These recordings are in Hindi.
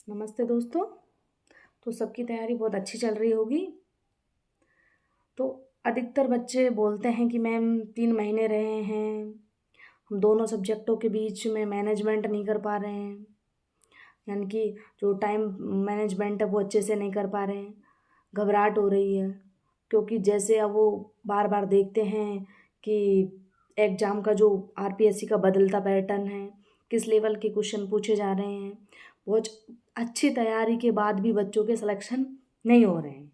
नमस्ते दोस्तों। तो सबकी तैयारी बहुत अच्छी चल रही होगी। तो अधिकतर बच्चे बोलते हैं कि मैम 3 महीने रहे हैं, हम दोनों सब्जेक्टों के बीच में मैनेजमेंट नहीं कर पा रहे हैं, यानी कि जो टाइम मैनेजमेंट है वो अच्छे से नहीं कर पा रहे हैं। घबराहट हो रही है क्योंकि जैसे अब वो बार बार देखते हैं कि एग्ज़ाम का जो आरपीएससी का बदलता पैटर्न है, किस लेवल के क्वेश्चन पूछे जा रहे हैं, बहुत अच्छी तैयारी के बाद भी बच्चों के सिलेक्शन नहीं हो रहे हैं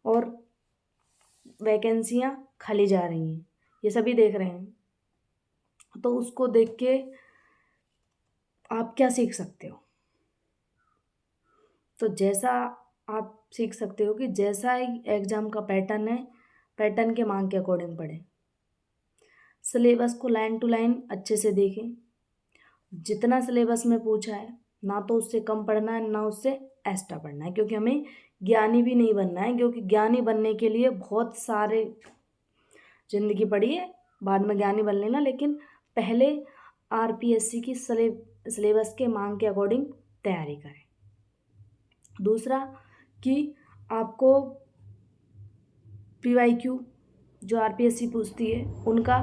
और वैकेंसियां खाली जा रही हैं, ये सभी देख रहे हैं। तो उसको देख के आप क्या सीख सकते हो? तो जैसा आप सीख सकते हो कि जैसा एग्ज़ाम का पैटर्न है, पैटर्न के मांग के अकॉर्डिंग पढ़ें। सिलेबस को लाइन टू लाइन अच्छे से देखें। जितना सिलेबस में पूछा है ना तो उससे कम पढ़ना है ना उससे एक्स्ट्रा पढ़ना है, क्योंकि हमें ज्ञानी भी नहीं बनना है। क्योंकि ज्ञानी बनने के लिए बहुत सारे ज़िंदगी पड़ी है, बाद में ज्ञानी बन लेना, लेकिन पहले आरपीएससी की सिलेबस के मांग के अकॉर्डिंग तैयारी करें। दूसरा कि आपको पीवाईक्यू जो आरपीएससी पूछती है उनका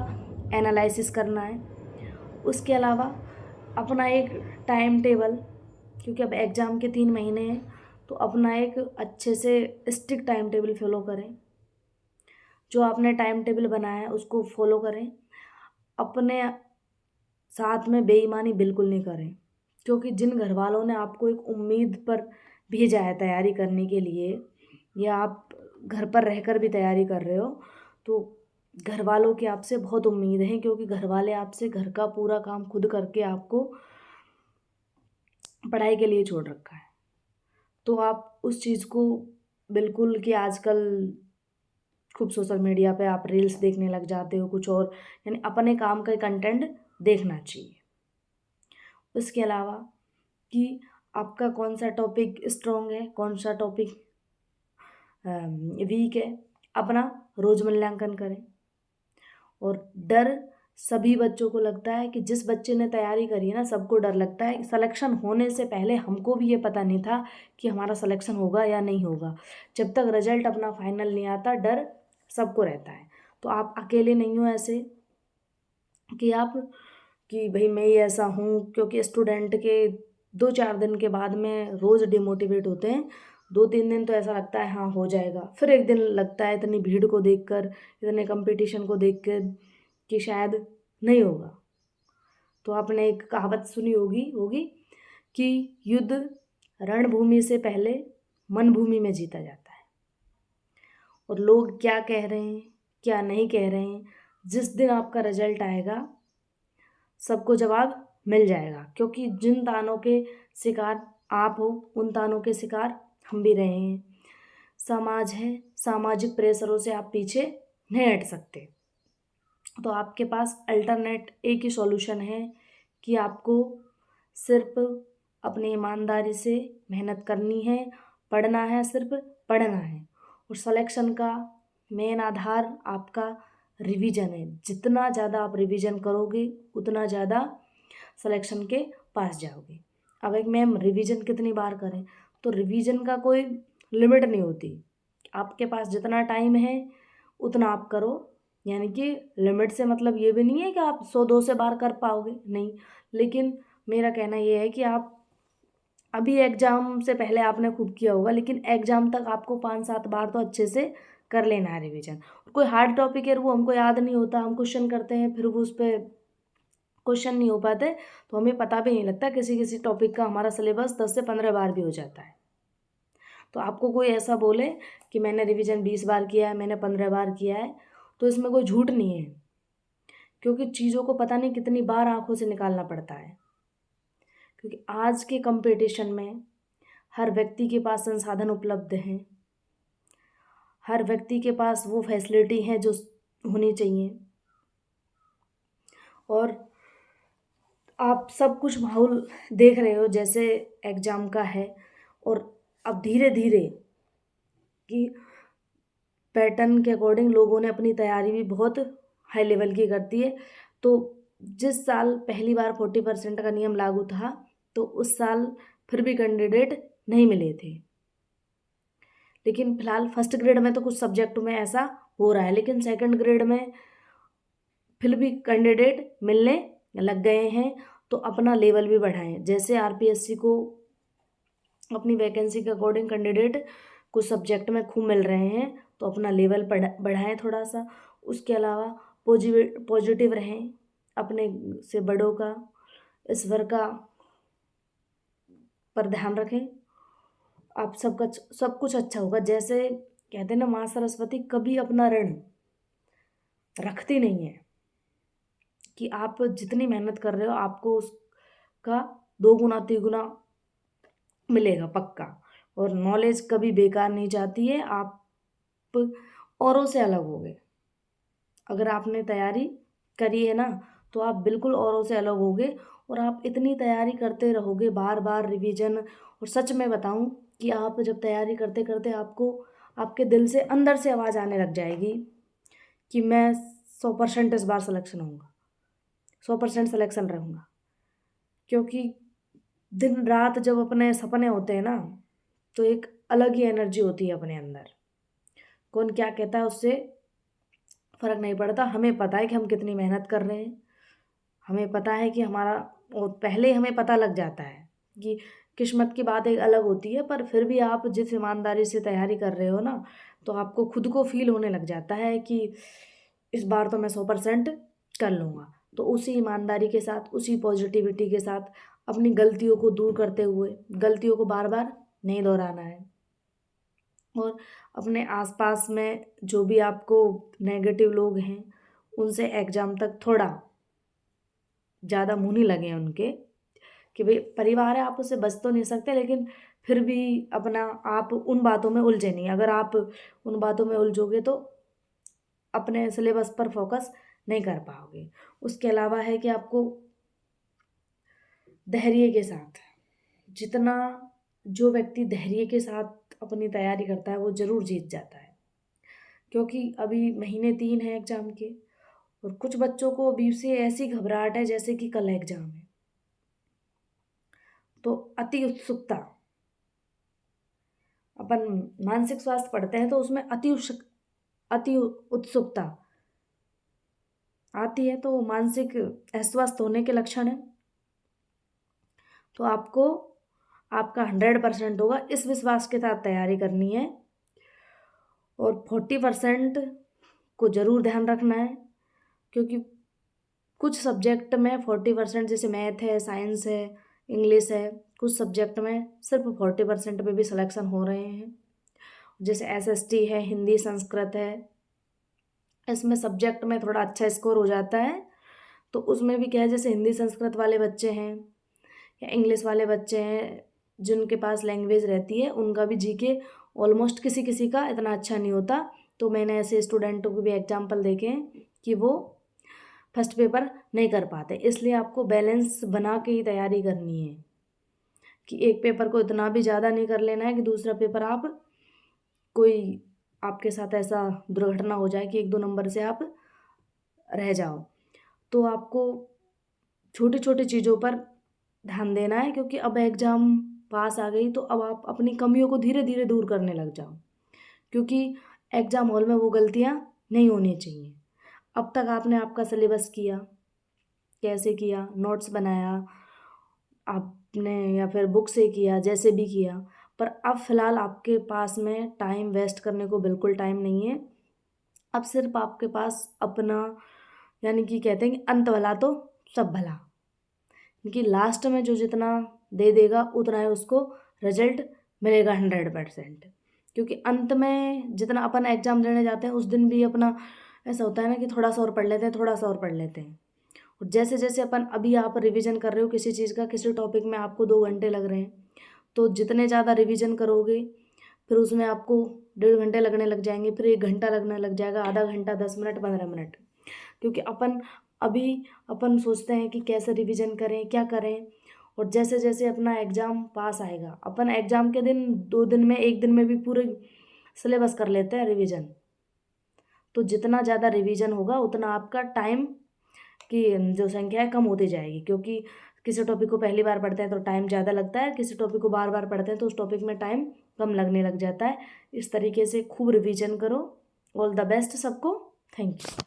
एनालिसिस करना है। उसके अलावा अपना एक टाइम टेबल, क्योंकि अब एग्ज़ाम के 3 महीने हैं, तो अपना एक अच्छे से स्ट्रिक्ट टाइम टेबल फॉलो करें। जो आपने टाइम टेबल बनाया है उसको फॉलो करें। अपने साथ में बेईमानी बिल्कुल नहीं करें, क्योंकि जिन घर वालों ने आपको एक उम्मीद पर भेजा है तैयारी करने के लिए, या आप घर पर रहकर भी तैयारी कर रहे हो, तो घर वालों की आपसे बहुत उम्मीद है, क्योंकि घर वाले आपसे घर का पूरा काम खुद करके आपको पढ़ाई के लिए छोड़ रखा है। तो आप उस चीज़ को बिल्कुल, कि आजकल खूब सोशल मीडिया पे आप रील्स देखने लग जाते हो कुछ और, यानी अपने काम का कंटेंट देखना चाहिए। उसके अलावा कि आपका कौन सा टॉपिक स्ट्रॉन्ग है, कौन सा टॉपिक वीक है, अपना रोज मूल्यांकन करें। और डर सभी बच्चों को लगता है कि जिस बच्चे ने तैयारी करी है ना, सबको डर लगता है। सिलेक्शन होने से पहले हमको भी ये पता नहीं था कि हमारा सिलेक्शन होगा या नहीं होगा। जब तक रिजल्ट अपना फाइनल नहीं आता, डर सबको रहता है। तो आप अकेले नहीं हो ऐसे कि आप कि भाई मैं ही ऐसा हूँ, क्योंकि स्टूडेंट के 2-4 दिन के बाद में रोज़ डिमोटिवेट होते हैं। 2-3 दिन तो ऐसा लगता है हाँ हो जाएगा, फिर एक दिन लगता है इतनी भीड़ को देखकर, इतने कंपटीशन को देख कर कि शायद नहीं होगा। तो आपने एक कहावत सुनी होगी होगी कि युद्ध रणभूमि से पहले मन भूमि में जीता जाता है। और लोग क्या कह रहे हैं, क्या नहीं कह रहे हैं, जिस दिन आपका रिजल्ट आएगा सबको जवाब मिल जाएगा। क्योंकि जिन तानों के शिकार आप हो, उन तानों के शिकार हम भी रहे हैं। समाज है, सामाजिक प्रेशरों से आप पीछे नहीं हट सकते। तो आपके पास अल्टरनेट एक ही सॉल्यूशन है कि आपको सिर्फ अपनी ईमानदारी से मेहनत करनी है, पढ़ना है, सिर्फ पढ़ना है। और सिलेक्शन का मेन आधार आपका रिवीजन है। जितना ज़्यादा आप रिवीजन करोगे उतना ज़्यादा सिलेक्शन के पास जाओगे। अब एक मैम रिवीजन कितनी बार करें, तो रिवीजन का कोई लिमिट नहीं होती। आपके पास जितना टाइम है उतना आप करो, यानी कि लिमिट से मतलब ये भी नहीं है कि आप 100-200 बार कर पाओगे, नहीं। लेकिन मेरा कहना ये है कि आप अभी एग्ज़ाम से पहले आपने खूब किया होगा, लेकिन एग्ज़ाम तक आपको 5-7 बार तो अच्छे से कर लेना है रिवीजन। कोई हार्ड टॉपिक है वो हमको याद नहीं होता, हम क्वेश्चन करते हैं फिर वो उस पर क्वेश्चन नहीं हो पाते, तो हमें पता भी नहीं लगता। किसी किसी टॉपिक का हमारा सिलेबस 10 से 15 बार भी हो जाता है। तो आपको कोई ऐसा बोले कि मैंने रिवीजन 20 बार किया है, मैंने 15 बार किया है, तो इसमें कोई झूठ नहीं है। क्योंकि चीज़ों को पता नहीं कितनी बार आंखों से निकालना पड़ता है। क्योंकि आज के कंपटीशन में हर व्यक्ति के पास संसाधन उपलब्ध हैं, हर व्यक्ति के पास वो फैसिलिटी है जो होनी चाहिए, और आप सब कुछ माहौल देख रहे हो जैसे एग्ज़ाम का है। और अब धीरे धीरे कि पैटर्न के अकॉर्डिंग लोगों ने अपनी तैयारी भी बहुत हाई लेवल की कर दी है। तो जिस साल पहली बार 40% का नियम लागू था, तो उस साल फिर भी कैंडिडेट नहीं मिले थे। लेकिन फिलहाल फर्स्ट ग्रेड में तो कुछ सब्जेक्ट में ऐसा हो रहा है, लेकिन सेकंड ग्रेड में फिर भी कैंडिडेट मिलने लग गए हैं। तो अपना लेवल भी बढ़ाएं। जैसे आरपीएससी को अपनी वैकेंसी के अकॉर्डिंग कैंडिडेट कुछ सब्जेक्ट में खूब मिल रहे हैं, तो अपना लेवल बढ़ाएं थोड़ा सा। उसके अलावा पॉजिटिव रहें, अपने से बड़ों का, ईश्वर का पर ध्यान रखें। आप सबका सब कुछ अच्छा होगा। जैसे कहते हैं ना, माँ सरस्वती कभी अपना ऋण रखती नहीं है, कि आप जितनी मेहनत कर रहे हो आपको उसका 2 गुना 3 गुना मिलेगा पक्का। और नॉलेज कभी बेकार नहीं जाती है। आप औरों से अलग होगे। अगर आपने तैयारी करी है ना, तो आप बिल्कुल औरों से अलग होगे। और आप इतनी तैयारी करते रहोगे, बार बार रिवीजन। और सच में बताऊं कि आप जब तैयारी करते करते आपको आपके दिल से अंदर से आवाज़ आने लग जाएगी कि मैं 100% इस बार सिलेक्शन होऊंगा, 100% सिलेक्शन रहूँगा। क्योंकि दिन रात जब अपने सपने होते हैं ना, तो एक अलग ही एनर्जी होती है अपने अंदर। कौन क्या कहता है उससे फ़र्क नहीं पड़ता। हमें पता है कि हम कितनी मेहनत कर रहे हैं। हमें पता है कि हमारा, और पहले ही हमें पता लग जाता है कि किस्मत की बात एक अलग होती है। पर फिर भी आप जिस ईमानदारी से तैयारी कर रहे हो ना, तो आपको खुद को फील होने लग जाता है कि इस बार तो मैं 100% कर लूँगा। तो उसी ईमानदारी के साथ, उसी पॉजिटिविटी के साथ अपनी गलतियों को दूर करते हुए, गलतियों को बार बार नहीं दोहराना है। और अपने आसपास में जो भी आपको नेगेटिव लोग हैं, उनसे एग्ज़ाम तक थोड़ा ज़्यादा मुँह नहीं लगे उनके, कि भाई परिवार है, आप उससे बच तो नहीं सकते, लेकिन फिर भी अपना आप उन बातों में उलझे नहीं। अगर आप उन बातों में उलझोगे तो अपने सिलेबस पर फोकस नहीं कर पाओगे। उसके अलावा है कि आपको धैर्य के साथ, जितना जो व्यक्ति धैर्य के साथ अपनी तैयारी करता है वो ज़रूर जीत जाता है। क्योंकि अभी महीने 3 हैं एग्ज़ाम के, और कुछ बच्चों को अभी से ऐसी घबराहट है जैसे कि कल एग्ज़ाम है। तो अति उत्सुकता, अपन मानसिक स्वास्थ्य पढ़ते हैं तो उसमें अति उत्सुकता आती है, तो मानसिक अस्वस्थ होने के लक्षण है। तो आपको आपका 100% होगा, इस विश्वास के साथ तैयारी करनी है। और 40% को ज़रूर ध्यान रखना है, क्योंकि कुछ सब्जेक्ट में 40%, जैसे मैथ है, साइंस है, इंग्लिश है, कुछ सब्जेक्ट में सिर्फ 40% पे भी सिलेक्शन हो रहे हैं। जैसे एसएसटी है, हिंदी संस्कृत है, इसमें सब्जेक्ट में थोड़ा अच्छा स्कोर हो जाता है। तो उसमें भी क्या है, जैसे हिंदी संस्कृत वाले बच्चे हैं या इंग्लिश वाले बच्चे हैं जिनके पास लैंग्वेज रहती है, उनका भी जीके ऑलमोस्ट किसी किसी का इतना अच्छा नहीं होता। तो मैंने ऐसे स्टूडेंटों को भी एग्जाम्पल देखे हैं कि वो फर्स्ट पेपर नहीं कर पाते। इसलिए आपको बैलेंस बना के ही तैयारी करनी है, कि एक पेपर को इतना भी ज़्यादा नहीं कर लेना है कि दूसरा पेपर आप कोई आपके साथ ऐसा दुर्घटना हो जाए कि 1-2 नंबर से आप रह जाओ। तो आपको छोटी छोटी चीज़ों पर ध्यान देना है, क्योंकि अब एग्ज़ाम पास आ गई तो अब आप अपनी कमियों को धीरे धीरे दूर करने लग जाओ, क्योंकि एग्ज़ाम हॉल में वो गलतियाँ नहीं होनी चाहिए। अब तक आपने आपका सिलेबस किया, कैसे किया, नोट्स बनाया आपने या फिर बुक से किया, जैसे भी किया, पर अब फ़िलहाल आपके पास में टाइम वेस्ट करने को बिल्कुल टाइम नहीं है। अब सिर्फ आपके पास अपना, यानी कि कहते हैं कि अंत भला तो सब भला, क्योंकि लास्ट में जो जितना दे देगा उतना ही उसको रिजल्ट मिलेगा 100%। क्योंकि अंत में जितना अपन एग्ज़ाम देने जाते हैं उस दिन भी अपना ऐसा होता है ना कि थोड़ा सा और पढ़ लेते हैं, थोड़ा सा और पढ़ लेते हैं। और जैसे जैसे अपन अभी आप रिवीजन कर रहे हो किसी चीज़ का, किसी टॉपिक में आपको 2 घंटे लग रहे हैं, तो जितने ज़्यादा रिवीजन करोगे फिर उसमें आपको 1.5 घंटे लगने लग जाएंगे, फिर 1 घंटा लगने लग जाएगा, आधा घंटा, 10 मिनट, 15 मिनट। क्योंकि अभी अपन सोचते हैं कि कैसे रिवीजन करें, क्या करें। और जैसे जैसे अपना एग्ज़ाम पास आएगा, अपन एग्ज़ाम के दिन 2 दिन में, 1 दिन में भी पूरे सिलेबस कर लेते हैं रिवीजन। तो जितना ज़्यादा रिवीजन होगा उतना आपका टाइम की जो संख्या है कम होती जाएगी, क्योंकि किसी टॉपिक को पहली बार पढ़ते हैं तो टाइम ज़्यादा लगता है, किसी टॉपिक को बार बार पढ़ते हैं तो उस टॉपिक में टाइम कम लगने लग जाता है। इस तरीके से खूब रिवीजन करो। ऑल द बेस्ट सबको। Thank you.